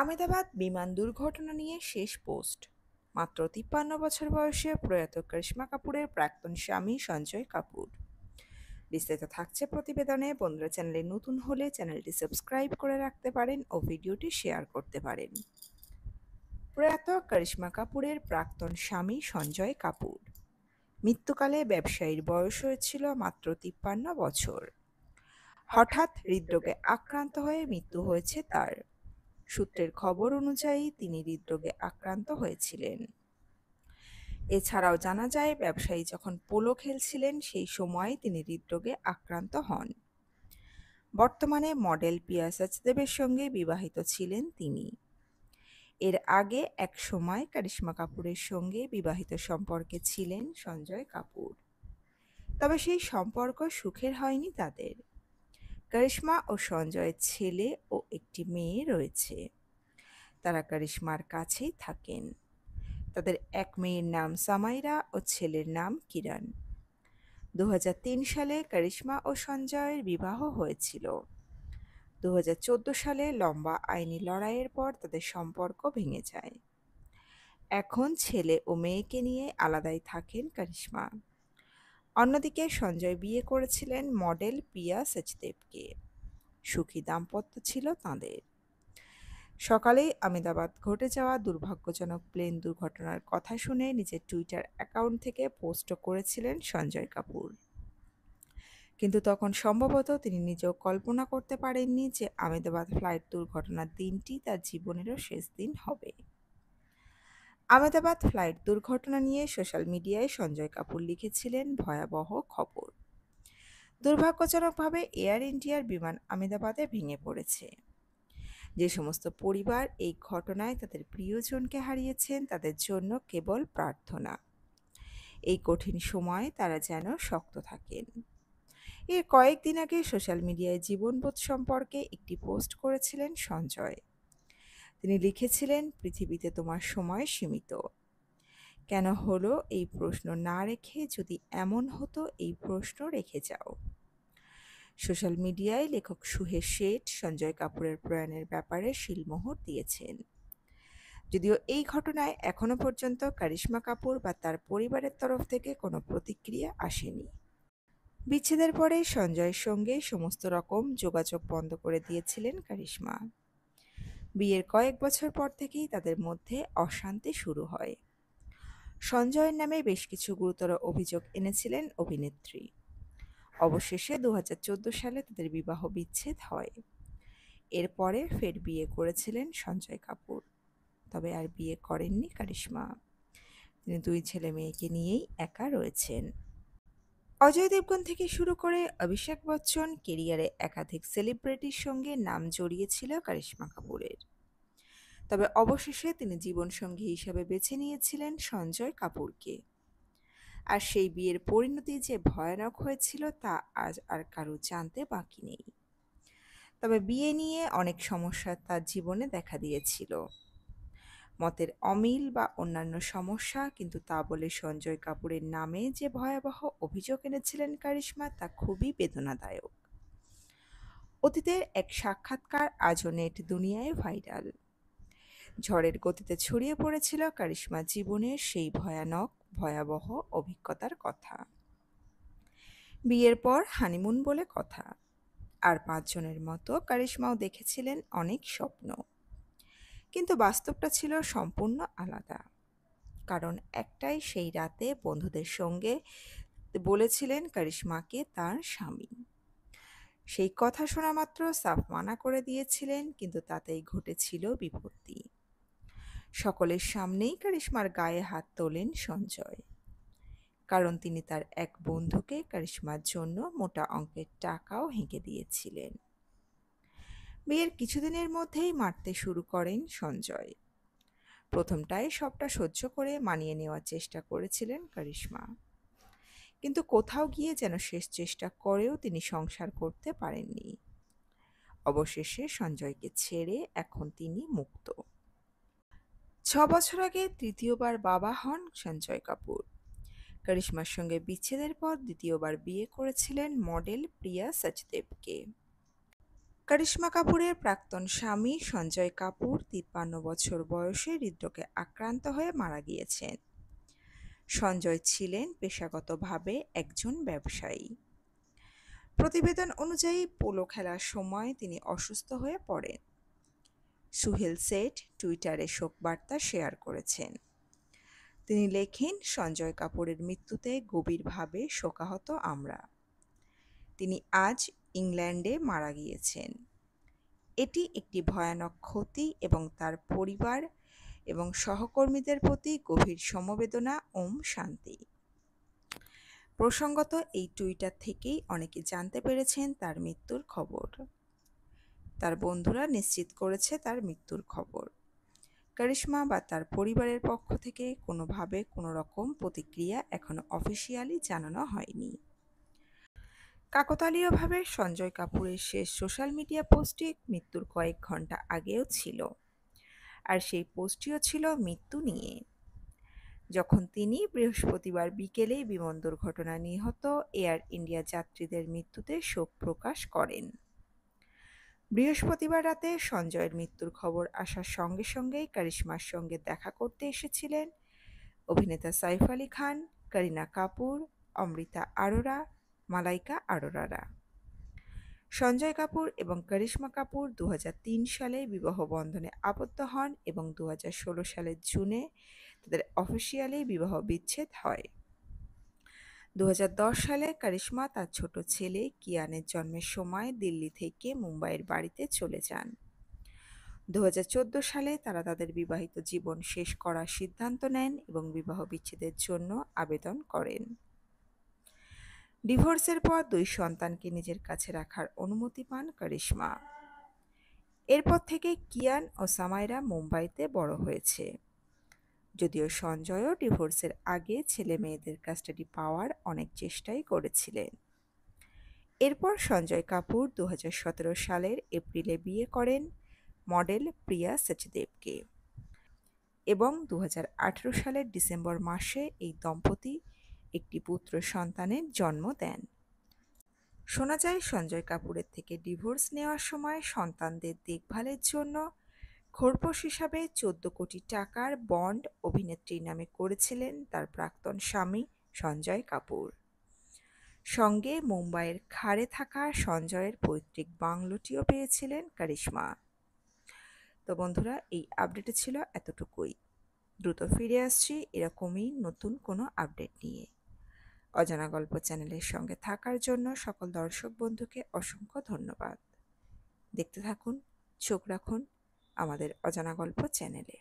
আমেদাবাদ বিমান দুর্ঘটনা নিয়ে শেষ পোস্ট। মাত্র ৫৩ বছর বয়সে প্রয়াত করিশ্মা কাপুরের প্রাক্তন স্বামী সঞ্জয় কাপুর। বিস্তারিত থাকছে প্রতিবেদনে। বন্ধুরা, চ্যানেলে নতুন হলে চ্যানেলটি সাবস্ক্রাইব করে রাখতে পারেন ও ভিডিওটি শেয়ার করতে পারেন। প্রয়াত করিশ্মা কাপুরের প্রাক্তন স্বামী সঞ্জয় কাপুর। মৃত্যুকালে ব্যবসায়ীর বয়স হয়েছিল মাত্র ৫৩ বছর। হঠাৎ হৃদরোগে আক্রান্ত হয়ে মৃত্যু হয়েছে তার। সূত্রের খবর অনুযায়ী তিনি হৃদরোগে আক্রান্ত হয়েছিলেন। এছাড়াও জানা যায়, ব্যবসায়ী যখন পোলো খেলছিলেন সেই সময় তিনি হৃদরোগে আক্রান্ত হন। বর্তমানে মডেল পিয়া সচদেবের সঙ্গে বিবাহিত ছিলেন তিনি। এর আগে এক সময় করিশ্মা কাপুরের সঙ্গে বিবাহিত সম্পর্কে ছিলেন সঞ্জয় কাপুর। তবে সেই সম্পর্ক সুখের হয়নি তাদের। করিশ্মা ও সঞ্জয়ের ছেলে ও একটি মেয়ে রয়েছে। তারা করিশ্মার কাছেই থাকেন। তাদের এক মেয়ের নাম সামাইরা ও ছেলের নাম কিরণ। ২০০৩ সালে করিশ্মা ও সঞ্জয়ের বিবাহ হয়েছিল। ২০১৪ সালে লম্বা আইনি লড়াইয়ের পর তাদের সম্পর্ক ভেঙে যায়। এখন ছেলে ও মেয়েকে নিয়ে আলাদাই থাকেন করিশ্মা। অন্যদিকে সঞ্জয় বিয়ে করেছিলেন মডেল পিয়া সচদেবকে। সুখী দাম্পত্য ছিল তাঁদের। সকালেই আমেদাবাদ ঘটে যাওয়া দুর্ভাগ্যজনক প্লেন দুর্ঘটনার কথা শুনে নিজের টুইটার অ্যাকাউন্ট থেকে পোস্ট করেছিলেন সঞ্জয় কাপুর। কিন্তু তখন সম্ভবত তিনি নিজেও কল্পনা করতে পারেননি যে আমেদাবাদ ফ্লাইট দুর্ঘটনার দিনটি তার জীবনেরও শেষ দিন হবে। আমেদাবাদ ফ্লাইট দুর্ঘটনা নিয়ে সোশ্যাল মিডিয়ায় সঞ্জয় কাপুর লিখেছিলেন ভয়াবহ খবর। দুর্ভাগ্যজনকভাবে এয়ার ইন্ডিয়ার বিমান আমেদাবাদে ভেঙে পড়েছে। যে সমস্ত পরিবার এই ঘটনায় তাদের প্রিয়জনকে হারিয়েছেন তাদের জন্য কেবল প্রার্থনা। এই কঠিন সময়ে তারা যেন শক্ত থাকেন। এর কয়েকদিন আগে সোশ্যাল মিডিয়ায় জীবনবোধ সম্পর্কে একটি পোস্ট করেছিলেন সঞ্জয়। তিনি লিখেছিলেন, পৃথিবীতে তোমার সময় সীমিত। কেন হলো এই প্রশ্ন না রেখে যদি এমন হতো এই প্রশ্ন রেখে যাও। সোশ্যাল মিডিয়ায় লেখক সুহেশ শেঠ সঞ্জয় কাপুরের প্রয়াণের ব্যাপারে শিলমোহর দিয়েছেন। যদিও এই ঘটনায় এখনো পর্যন্ত করিশ্মা কাপুর বা তার পরিবারের তরফ থেকে কোনো প্রতিক্রিয়া আসেনি। বিচ্ছেদের পরে সঞ্জয়ের সঙ্গে সমস্ত রকম যোগাযোগ বন্ধ করে দিয়েছিলেন করিশ্মা। বিয়ের কয়েক বছর পর থেকেই তাদের মধ্যে অশান্তি শুরু হয়। সঞ্জয়ের নামে বেশ কিছু গুরুতর অভিযোগ এনেছিলেন অভিনেত্রী। অবশেষে ২০১৪ সালে তাদের বিবাহ বিচ্ছেদ হয়। এরপরে ফের বিয়ে করেছিলেন সঞ্জয় কাপুর। তবে আর বিয়ে করেননি করিশ্মা। তিনি দুই ছেলে মেয়েকে নিয়েই একা রয়েছেন। অজয় দেবগন থেকে শুরু করে অভিষেক বচ্চন, কেরিয়ারে একাধিক সেলিব্রিটির সঙ্গে নাম জড়িয়েছিল করিশ্মা কাপুরের। তবে অবশেষে তিনি জীবনসঙ্গী হিসেবে বেছে নিয়েছিলেন সঞ্জয় কাপুরকে। আর সেই বিয়ের পরিণতি যে ভয়ানক হয়েছিল তা আজ আর কারো জানতে বাকি নেই। তবে বিয়ে নিয়ে অনেক সমস্যা তার জীবনে দেখা দিয়েছিল। মতের অমিল বা অন্যান্য সমস্যা, কিন্তু তা বলে সঞ্জয় কাপুরের নামে যে ভয়াবহ অভিযোগ এনেছিলেন করিশ্মা তা খুবই বেদনাদায়ক। অতীতের এক সাক্ষাৎকার আজও নেট দুনিয়ায় ভাইরাল। ঝড়ের গতিতে ছড়িয়ে পড়েছিল করিশ্মার জীবনের সেই ভয়াবহ অভিজ্ঞতার কথা। বিয়ের পর হানিমুন বলে কথা। আর ৫ জনের মতো করিশ্মাও দেখেছিলেন অনেক স্বপ্ন। কিন্তু বাস্তবটা ছিল সম্পূর্ণ আলাদা। কারণ একটাই, সেই রাতে বন্ধুদের সঙ্গে বলেছিলেন করিশ্মাকে তার স্বামী। সেই কথা শোনা মাত্র সাফ মানা করে দিয়েছিলেন, কিন্তু তাতেই ঘটেছিল বিপত্তি। সকলের সামনেই করিশ্মার গায়ে হাত তোলেন সঞ্জয়। কারণ তিনি তার এক বন্ধুকে করিশ্মার জন্য মোটা অঙ্কের টাকাও হেঁকে দিয়েছিলেন। বিয়ের কিছুদিনের মধ্যেই মারতে শুরু করেন সঞ্জয়। প্রথমটায় সবটা সহ্য করে মানিয়ে নেওয়ার চেষ্টা করেছিলেন করিশ্মা। কিন্তু কোথাও গিয়ে যেন শেষ চেষ্টা করেও তিনি সংসার করতে পারেননি। অবশেষে সঞ্জয়কে ছেড়ে এখন তিনি মুক্ত। ৬ বছর আগে তৃতীয়বার বাবা হন সঞ্জয় কাপুর। করিশ্মার সঙ্গে বিচ্ছেদের পর দ্বিতীয়বার বিয়ে করেছিলেন মডেল প্রিয়া সচদেবকে। করিশ্মা কাপুরের প্রাক্তন স্বামী সঞ্জয় কাপুর ৫৩ বছর বয়সে হৃদরোগে আক্রান্ত হয়ে মারা গিয়েছেন। সঞ্জয় ছিলেন পেশাগতভাবে একজন ব্যবসায়ী। প্রতিবেদন অনুযায়ী পোলো খেলার সময় তিনি অসুস্থ হয়ে পড়েন। সুহেল সেঠ টুইটারে শোকবার্তা শেয়ার করেছেন। তিনি লেখেন, সঞ্জয় কাপুরের মৃত্যুতে গভীরভাবে শোকাহত আমরা। তিনি আজ ইংল্যান্ডে মারা গিয়েছেন। এটি একটি ভয়ানক ক্ষতি এবং তার পরিবার এবং সহকর্মীদের প্রতি গভীর সমবেদনা। ওম শান্তি। প্রসঙ্গত, এই টুইটার থেকেই অনেকে জানতে পেরেছেন তার মৃত্যুর খবর। তার বন্ধুরা নিশ্চিত করেছে তার মৃত্যুর খবর। করিশ্মা বা তার পরিবারের পক্ষ থেকে কোনোভাবে কোনো রকম প্রতিক্রিয়া এখনো অফিসিয়ালি জানানো হয়নি। কাকতালীয়ভাবে সঞ্জয় কাপুরের শেষ সোশ্যাল মিডিয়া পোস্টটি মৃত্যুর কয়েক ঘন্টা আগেও ছিল, আর সেই পোস্টটিও ছিল মৃত্যু নিয়ে। যখন তিনি বৃহস্পতিবার বিকেলে বিমান দুর্ঘটনায় নিহত এয়ার ইন্ডিয়া যাত্রীদের মৃত্যুতে শোক প্রকাশ করেন। বৃহস্পতিবার রাতে সঞ্জয়ের মৃত্যুর খবর আসার সঙ্গে সঙ্গেই করিশ্মার সঙ্গে দেখা করতে এসেছিলেন অভিনেতা সাইফ আলী খান, করিনা কাপুর, অমৃতা আরোরা, মালাইকা আরোরারা। সঞ্জয় কাপুর এবং করিশ্মা কাপুর ২০০৩ সালে বিবাহ বন্ধনে আবদ্ধ হন এবং ২০১৬ সালের জুনে তাদের অফিসিয়ালি বিবাহ বিচ্ছেদ হয়। ২০১০ সালে করিশ্মা তার ছোট ছেলে কিয়ানের জন্মের সময় দিল্লি থেকে মুম্বাইয়ের বাড়িতে চলে যান। ২০১৪ সালে তারা তাদের বিবাহিত জীবন শেষ করার সিদ্ধান্ত নেন এবং বিবাহ বিচ্ছেদের জন্য আবেদন করেন। ডিভোর্সের পর ২ সন্তানকে নিজের কাছে রাখার অনুমতি পান করিশ্মা। এরপর থেকে কিয়ান ও সামাইরা মুম্বাইতে বড় হয়েছে। যদিও সঞ্জয়ও ডিভোর্সের আগে ছেলে মেয়েদের কাস্টাডি পাওয়ার অনেক চেষ্টাই করেছিলেন। এরপর সঞ্জয় কাপুর ২০১৭ সালের এপ্রিলে বিয়ে করেন মডেল প্রিয়া সচদেবকে এবং ২০১৮ সালের ডিসেম্বর মাসে এই দম্পতি একটি পুত্র সন্তানের জন্ম দেন। শোনা যায়, সঞ্জয় কাপুরের থেকে ডিভোর্স নেওয়ার সময় সন্তানদের দেখভালের জন্য খোরপোশ হিসাবে ১৪ কোটি টাকার বন্ড অভিনেত্রীর নামে করেছিলেন তার প্রাক্তন স্বামী সঞ্জয় কাপুর। সঙ্গে মুম্বাইয়ের খাড়ে থাকা সঞ্জয়ের পৈতৃক বাংলোটিও পেয়েছিলেন করিশ্মা। তো বন্ধুরা, এই আপডেটে ছিল এতটুকুই। দ্রুত ফিরে আসছি এরকমই নতুন কোনো আপডেট নিয়ে। অজানা গল্প চ্যানেলের সঙ্গে থাকার জন্য সকল দর্শক বন্ধুকে অসংখ্য ধন্যবাদ। দেখতে থাকুন, চোখ রাখুন আমাদের অজানা গল্প চ্যানেলে।